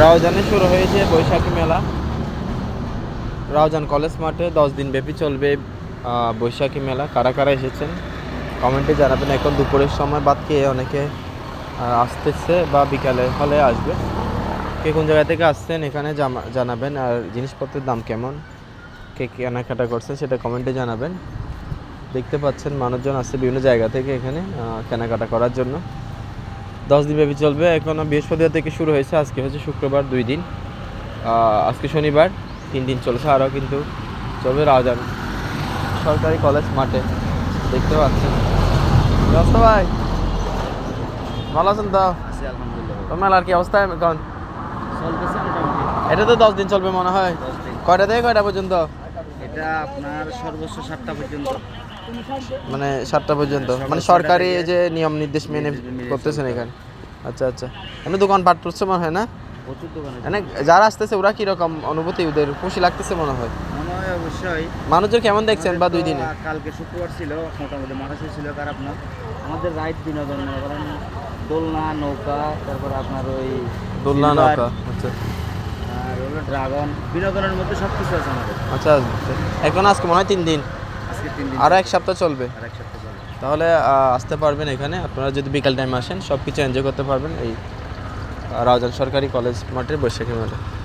রাউজানে শুরু হয়েছে বৈশাখী মেলা। রাউজান কলেজ মাঠে 10 দিন ব্যাপী চলবে বৈশাখী মেলা। কারা কারা এসেছেন কমেন্টে জানাবেন। এখন দুপুরের সময় বাদ খেয়ে অনেকে আসতেছে বা বিকালে হলে আসবে। কে কোন জায়গা থেকে আসছেন এখানে জানাবেন। আর জিনিসপত্রের দাম কেমন, কে কেনাকাটা করছেন সেটা কমেন্টে জানাবেন। দেখতে পাচ্ছেন মানুষজন আসছে বিভিন্ন জায়গা থেকে এখানে কেনাকাটা করার জন্য। 10 দিন ব্যাপী চলবে। এখনও বৃহস্পতিবার থেকে শুরু হয়েছে, আজকে হচ্ছে শুক্রবার, 2 দিন। আজকে শনিবার, 3 দিন চলছে। আরও কিন্তু চলবে রাউজান সরকারি কলেজ মাঠে। দেখতে পাচ্ছেন ব্যবস্থা ভাই, ভালো আছেন তো? তো মেলার কি অবস্থা এখন? এটা তো 10 দিন চলবে মনে হয়। কয়টা থেকে কয়টা পর্যন্ত? এটা আপনার সর্বোচ্চ 7টা পর্যন্ত। মানে 7টা পর্যন্ত, মানে সরকারি যে নিয়ম নির্দেশ মেনে করতেছেন এখানে। আচ্ছা আচ্ছা, এমনি দোকানপাট করছে মনে হয় না? প্রচুর দোকানে মানে যারা আসতেছে ওরা কিরকম অনুভূতি, ওদের খুশি লাগতেছে মনে হয়? মনে হয় অবশ্যই। মানুষজন কেমন দেখছেন বা 2 দিনে? কালকে শুক্রবার ছিল, মোটামুটি মানুষই ছিল খারাপ না। আমাদের রাইড বিনোদন মনে করেন দোলনা, নৌকা, তারপর আপনার ওই দোলনা, সিলভার, নৌকা। আচ্ছা আর হলো ড্রাগন, বিনোদনের মধ্যে সব কিছু আছে আমাদের। আচ্ছা, এখন আজকে মনে হয় 3 দিন, আজকে 3 দিন, আরও 1 সপ্তাহ চলবে। আর এক সপ্তাহ চলে। তাহলে আসতে পারবেন এখানে। আপনারা যদি বিকাল টাইমে আসেন সব কিছু এনজয় করতে পারবেন এই রাউজান সরকারি কলেজ মাঠের বৈশাখী মেলা।